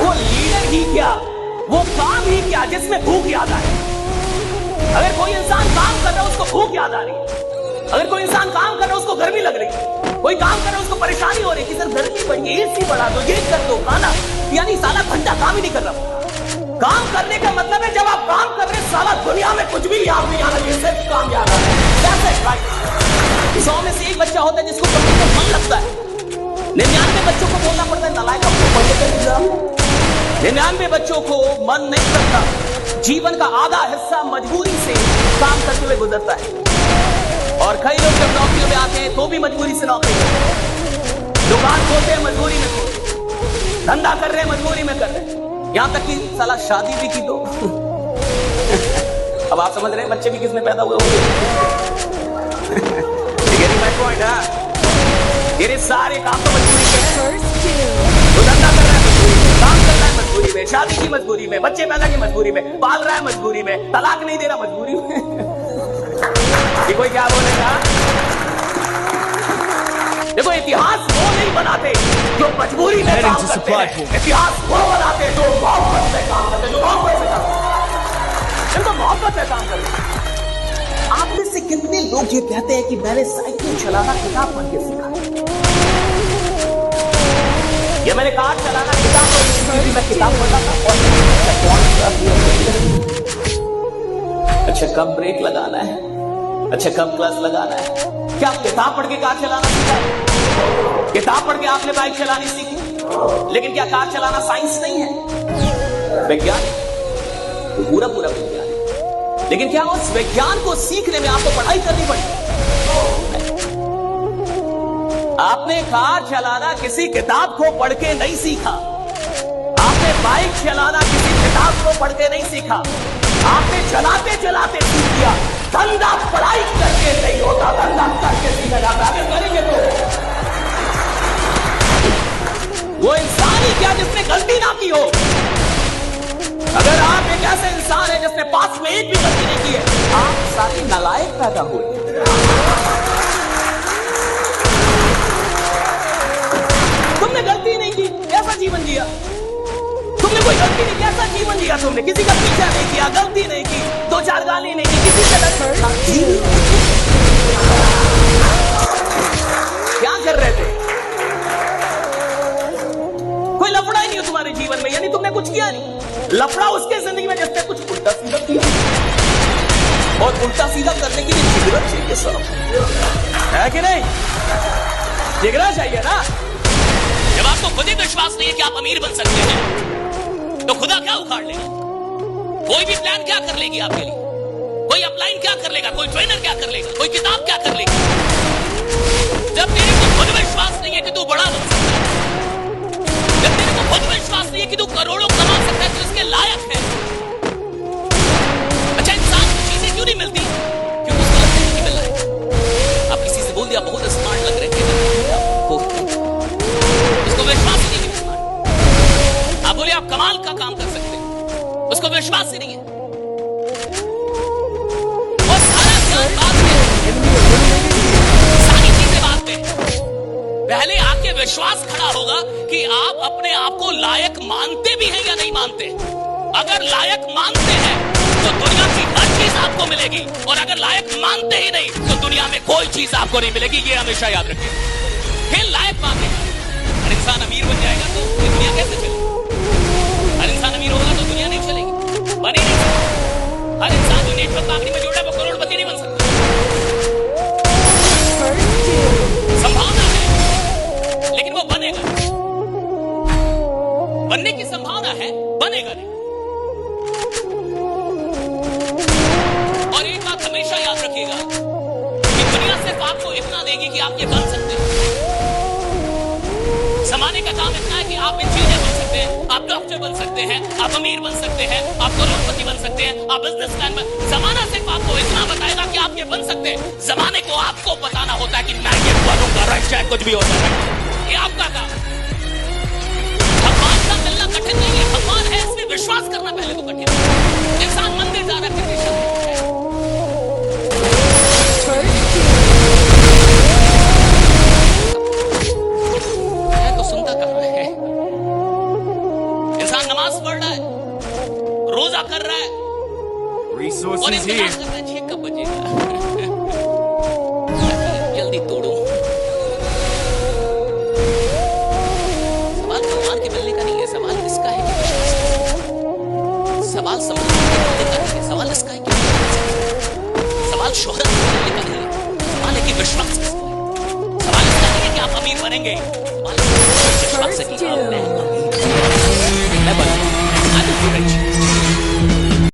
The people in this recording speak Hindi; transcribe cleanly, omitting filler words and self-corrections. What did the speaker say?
वो लीडर ही क्या, वो काम ही क्या जिसमें भूख याद आए। अगर कोई इंसान काम कर रहा है उसको भूख याद आ रही है, अगर कोई इंसान काम कर रहा है उसको गर्मी लग रही है, कोई काम कर रहा है उसको परेशानी हो रही है कि सर गर्मी बढ़ी है, एसी बढ़ा दो, ये कर दो, खाना, यानी साला घंटा काम ही नहीं कर रहा। काम करने का मतलब है जब आप काम कर रहे हैं साला दुनिया में कुछ भी याद नहीं आना चाहिए, सिर्फ काम याद आ रहा है। 100 में से एक बच्चा होता है जिसको पढ़ने में मन लगता है, 99 बच्चों को बोलना पड़ता है नालायक अपने पढ़ने का एग्जाम। 99 बच्चों को मन नहीं करता, जीवन का आधा हिस्सा मजबूरी से काम करते हुए गुजरता है। और कई लोग जब नौकरियों में आते हैं तो भी मजबूरी से नौकरी करते हैं, दुकान खोलते हैं मजबूरी में खोलते हैं, धंधा कर रहे हैं मजबूरी में कर रहे हैं, यहां तक कि साला शादी भी की तो अब आप समझ रहे हैं बच्चे भी किसमें पैदा हुए होंगे। ये सारे काम तो मजबूरी में, वो धंधा कर रहा है मजबूरी में, काम कर रहा है मजबूरी में, शादी की मजबूरी में, बच्चे पैदा की मजबूरी में, पाल रहा है मजबूरी में, तलाक नहीं दे रहा मजबूरी में। ये कोई क्या बोलेगा? देखो इतिहास वो नहीं बनाते जो मजबूरी में काम करते हैं, इतिहास वो बनाते जो मोहब्बत से काम करते, जो मोहब्बत से काम करते, जिनको मोहब्बत से काम करते। आप में से कितने लोग ये कहते हैं कि मैंने साइकिल चलाना किताब पढ़ के सीखा, या मैंने कार चलाना किताब पढ़ के, मैं किताब पढ़ा था और अच्छा कब ब्रेक लगाना है, अच्छा कब क्लच लगाना है, क्या किताब पढ़ के कार चलाना सीखा? किताब पढ़ के आपने बाइक चलानी सीखी, लेकिन क्या कार चलाना साइंस नहीं है? विज्ञान, तो पूरा पूरा विज्ञान। लेकिन क्या उस विज्ञान को सीखने में आपको पढ़ाई करनी पड़ी? आपने कार चलाना किसी किताब को पढ़ के नहीं सीखा, आपने बाइक चलाना किसी किताब को पढ़ के नहीं सीखा, आपने चलाते चलाते सीख लिया। धंधा पढ़ाई करके नहीं होता, धंधा करके सीखा जाता है। करेंगे तो वो इंसान ही क्या जिसने गलती ना की हो। अगर आप एक ऐसे इंसान है जिसने पास में एक भी गलती नहीं की है, आप सारे नालायक पैदा हुए। तुमने गलती नहीं की, कैसा जीवन जिया? तुमने कोई गलती नहीं, कैसा जीवन जिया? तुमने किसी का पीछा नहीं किया, गलती नहीं की, 2-4 गाली नहीं की, किसी से क्या कर रहे थे? कोई लफड़ा ही नहीं हो तुम्हारे जीवन में, यानी तुमने कुछ किया नहीं। लफड़ा उसके जिंदगी में जिसने कुछ उल्टा सीधा किया, और उल्टा सीधा करने के लिए जिगरा चाहिए सर, है कि नहीं? जिगरा चाहिए ना। जब आपको खुद ही विश्वास नहीं है कि आप अमीर बन सकते हैं, तो खुदा क्या उखाड़ लेगा? कोई भी प्लान क्या कर लेगी आपके लिए? कोई अपलाइन क्या कर लेगा? कोई ट्रेनर क्या कर लेगा? कोई किताब क्या कर लेगी? जब तेरे को खुद विश्वास नहीं है कि तू बड़ा बन सकता है, जब तेरे को खुद विश्वास नहीं है कि तू करोड़ों कमा सकता है, तो इसके लायक है। अच्छा इंसान को चीजें क्यों नहीं मिलती? क्योंकि उसको लगता है कि मिल रहा है। आप किसी से बोल दिया बहुत स्मार्ट लग रहे थे, उसको विश्वास ही नहीं है स्मार्ट। आप बोले आप कमाल का काम कर सकते हैं, उसको विश्वास ही नहीं है। और सारा ध्यान बात में, सारी चीजें बात में, पहले आपके विश्वास खड़ा होगा कि आप अपने आप को लायक मानते भी हैं या नहीं मानते। अगर लायक मानते हैं तो दुनिया की हर चीज आपको मिलेगी, और अगर लायक मानते ही नहीं तो दुनिया में कोई चीज आपको नहीं मिलेगी। ये हमेशा याद रखिए। फिर लायक माने, हर इंसान अमीर बन जाएगा तो ये दुनिया कैसे चलेगी? हर इंसान अमीर होगा तो दुनिया नहीं चलेगी, बनी नहीं सकती। हर इंसान जो नेटवर्क आखिरी में जुड़ा है वो करोड़पति नहीं बन सकता। संभावना है लेकिन वो बनेगा, बनने की संभावना है, बनेगा नहीं। और एक बात हमेशा याद रखिएगा कि दुनिया सिर्फ आपको इतना देगी कि आप ये बन सकते हैं। जमाने का काम इतना है कि आप इंजीनियर बन सकते हैं, आप डॉक्टर बन सकते हैं, आप अमीर बन सकते हैं, आप करोड़पति बन सकते हैं, आप बिजनेसमैन बन। जमाना सिर्फ आपको इतना बताएगा कि आप ये बन सकते हैं। जमाने को आपको बताना होता है कि मैं ये बनूंगा, राइट, चाहे कुछ भी होता है। ये आपका काम। भगवान का मिलना कठिन नहीं है, भगवान है इसमें विश्वास करना पहले तो कठिन है। इंसान मंदिर जा रहा है, इंसान नमाज पढ़ रहा है, रोजा कर रहा है और Resources इंतजार here. कर रहा है ये कब बजेगा। जल्दी तोड़ो। सवाल भगवान के मिलने का नहीं है, सवाल इसका है कि विश्वास करें। सवाल समृद्धि के मिलने का नहीं है, सवाल इसका है कि विश्वास करें। सवाल शोहरत के मिलने का नहीं है, सवाल है कि विश्वास किसका है। सवाल इसका नहीं है कि आप अमीर बनेंगे, सवाल है कि विश्वास है कि आप मैं अमीर, मैं बनूंगा। I will be rich.